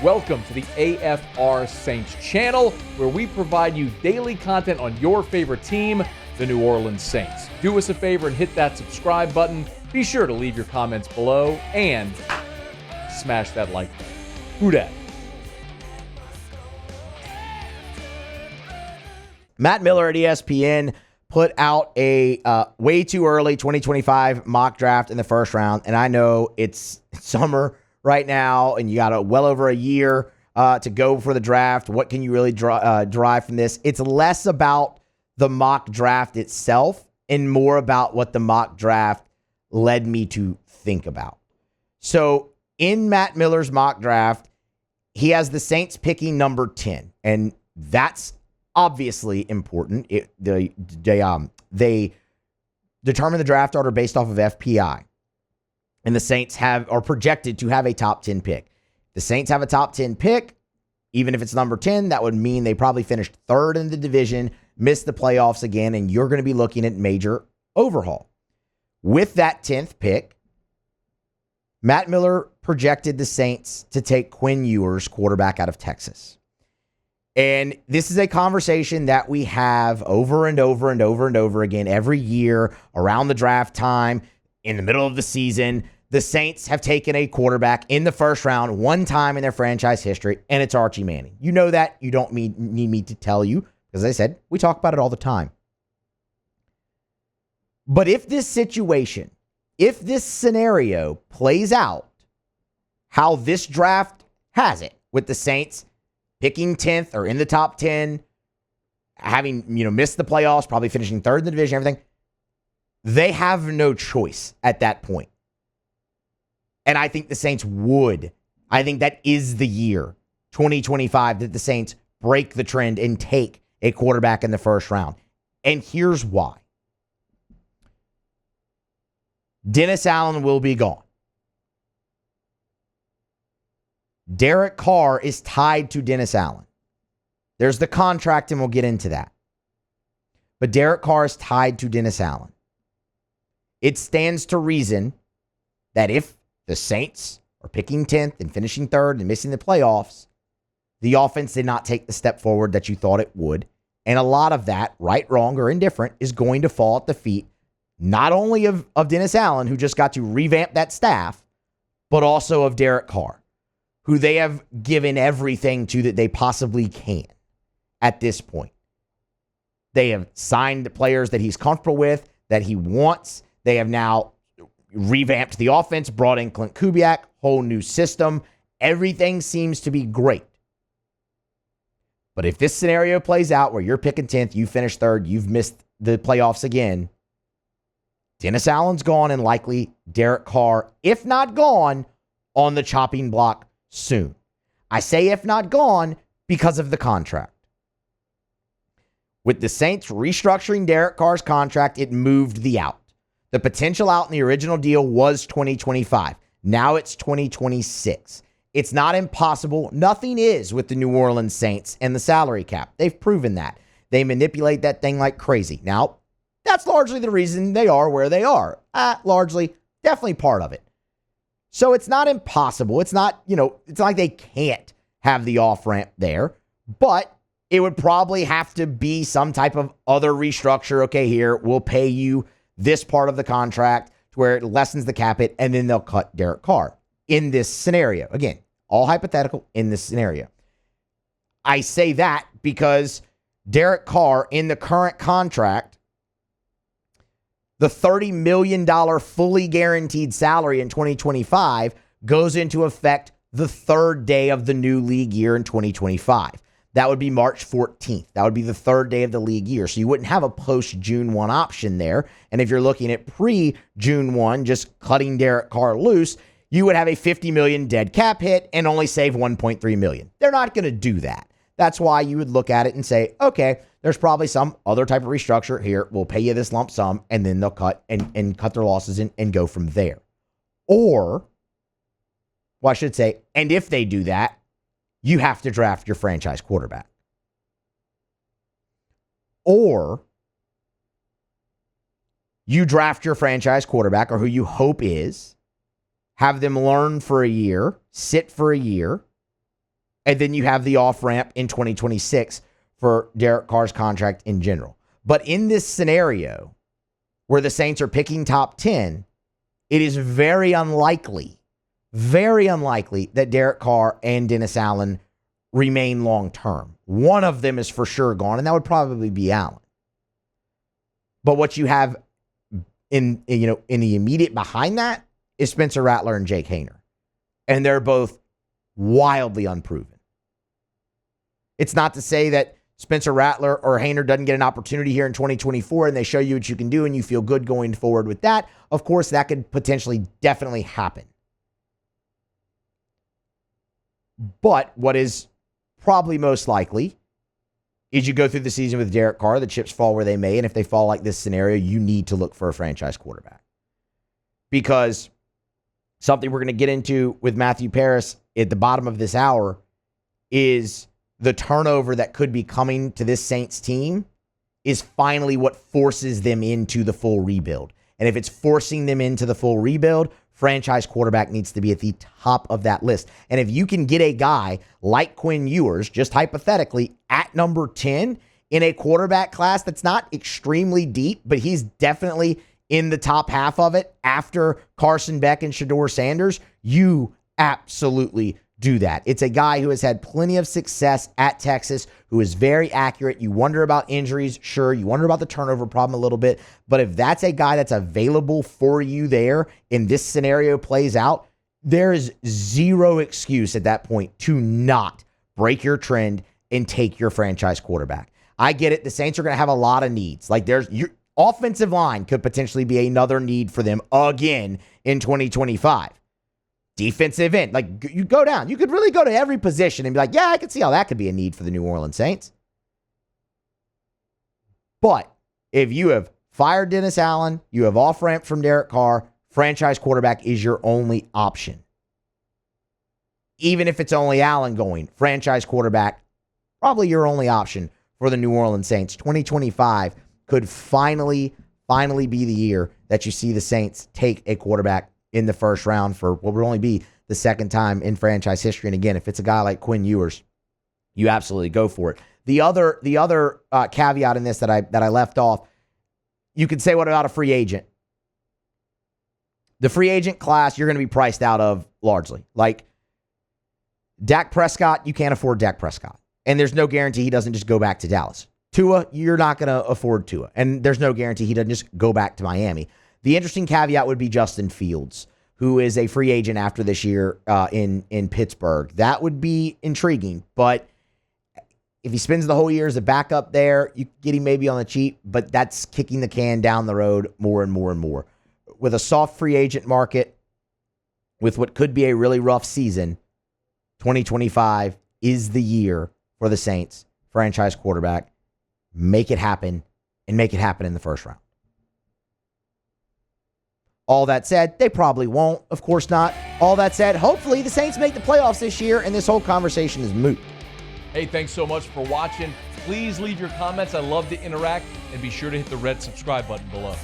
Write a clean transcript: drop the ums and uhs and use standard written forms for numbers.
Welcome to the AFR Saints channel, where we provide you daily content on your favorite team, the New Orleans Saints. Do us a favor and hit that subscribe button. Be sure to leave your comments below and smash that like button. Who dat? Matt Miller at ESPN put out a way too early 2025 mock draft in the first round. And I know it's summer right now, and you got well over a year to go for the draft. What can you really derive from this? It's less about the mock draft itself and more about what the mock draft led me to think about. So in Matt Miller's mock draft, he has the Saints picking number 10, and that's obviously important. They determine the draft order based off of FPI. And the Saints are projected to have a top 10 pick. The Saints have a top 10 pick. Even if it's number 10, that would mean they probably finished third in the division, missed the playoffs again, and you're going to be looking at major overhaul. With that 10th pick, Matt Miller projected the Saints to take Quinn Ewers, quarterback out of Texas. And this is a conversation that we have over and over and over and over again every year around the draft time, in the middle of the season. The Saints have taken a quarterback in the first round one time in their franchise history, and it's Archie Manning. You know that. You don't need me to tell you, because as I said, we talk about it all the time. But if this situation, if this scenario plays out how this draft has it, with the Saints picking 10th or in the top 10, having missed the playoffs, probably finishing third in the division, everything, they have no choice at that point. And I think the Saints would. I think that is the year, 2025, that the Saints break the trend and take a quarterback in the first round. And here's why. Dennis Allen will be gone. Derek Carr is tied to Dennis Allen. There's the contract, and we'll get into that. But Derek Carr is tied to Dennis Allen. It stands to reason that if the Saints are picking 10th and finishing third and missing the playoffs, the offense did not take the step forward that you thought it would. And a lot of that, right, wrong, or indifferent, is going to fall at the feet not only of Dennis Allen, who just got to revamp that staff, but also of Derek Carr, who they have given everything to that they possibly can at this point. They have signed players that he's comfortable with, that he wants. They have now revamped the offense, brought in Clint Kubiak, whole new system. Everything seems to be great. But if this scenario plays out where you're picking 10th, you finish third, you've missed the playoffs again, Dennis Allen's gone, and likely Derek Carr, if not gone, on the chopping block soon. I say if not gone because of the contract. With the Saints restructuring Derek Carr's contract, it moved the out. The potential out in the original deal was 2025. Now it's 2026. It's not impossible. Nothing is with the New Orleans Saints and the salary cap. They've proven that. They manipulate that thing like crazy. Now, that's largely the reason they are where they are. Largely, definitely part of it. So it's not impossible. It's not, it's not like they can't have the off-ramp there, but it would probably have to be some type of other restructure. Okay, here, we'll pay you this part of the contract to where it lessens the cap hit, and then they'll cut Derek Carr in this scenario. Again, all hypothetical in this scenario. I say that because Derek Carr, in the current contract, the $30 million fully guaranteed salary in 2025 goes into effect the third day of the new league year in 2025. That would be March 14th. That would be the third day of the league year. So you wouldn't have a post-June 1 option there. And if you're looking at pre-June 1, just cutting Derek Carr loose, you would have a $50 million dead cap hit and only save $1.3 million. They're not going to do that. That's why you would look at it and say, okay, there's probably some other type of restructure here. We'll pay you this lump sum, and then they'll cut and cut their losses and go from there. Or, well, I should say, and if they do that, you have to draft your franchise quarterback. Or you draft your franchise quarterback, or who you hope is, have them learn for a year, sit for a year, And then you have the off-ramp in 2026 for Derek Carr's contract in general. But in this scenario where the Saints are picking top 10, it is very unlikely that Derek Carr and Dennis Allen remain long-term. One of them is for sure gone, and that would probably be Allen. But what you have in the immediate behind that is Spencer Rattler and Jake Haener. And they're both wildly unproven. It's not to say that Spencer Rattler or Haener doesn't get an opportunity here in 2024 and they show you what you can do and you feel good going forward with that. Of course, that could potentially definitely happen. But what is probably most likely is you go through the season with Derek Carr, the chips fall where they may, and if they fall like this scenario, you need to look for a franchise quarterback. Because something we're going to get into with Matthew Paris at the bottom of this hour is the turnover that could be coming to this Saints team is finally what forces them into the full rebuild. And if it's forcing them into the full rebuild, franchise quarterback needs to be at the top of that list. And if you can get a guy like Quinn Ewers, just hypothetically, at number 10 in a quarterback class that's not extremely deep, but he's definitely in the top half of it after Carson Beck and Shedeur Sanders, you absolutely do that. It's a guy who has had plenty of success at Texas, who is very accurate. You wonder about injuries, sure. You wonder about the turnover problem a little bit. But if that's a guy that's available for you there and this scenario plays out, there is zero excuse at that point to not break your trend and take your franchise quarterback. I get it. The Saints are going to have a lot of needs. Like your offensive line could potentially be another need for them again in 2025. Defensive end, like you go down. You could really go to every position and be like, yeah, I can see how that could be a need for the New Orleans Saints. But if you have fired Dennis Allen, you have off-ramp from Derek Carr, franchise quarterback is your only option. Even if it's only Allen going, franchise quarterback, probably your only option for the New Orleans Saints. 2025 could finally be the year that you see the Saints take a quarterback in the first round for what would only be the second time in franchise history. And again, if it's a guy like Quinn Ewers, you absolutely go for it. The other caveat in this that I left off, you could say, what about a free agent? The free agent class, you're going to be priced out of largely. Like Dak Prescott, you can't afford Dak Prescott. And there's no guarantee he doesn't just go back to Dallas. Tua, you're not going to afford Tua. And there's no guarantee he doesn't just go back to Miami. The interesting caveat would be Justin Fields, who is a free agent after this year in Pittsburgh. That would be intriguing, but if he spends the whole year as a backup there, you get him maybe on the cheap, but that's kicking the can down the road more and more and more. With a soft free agent market, with what could be a really rough season, 2025 is the year for the Saints, franchise quarterback. Make it happen, and make it happen in the first round. All that said, they probably won't. Of course not. All that said, hopefully the Saints make the playoffs this year and this whole conversation is moot. Hey, thanks so much for watching. Please leave your comments. I love to interact, and be sure to hit the red subscribe button below.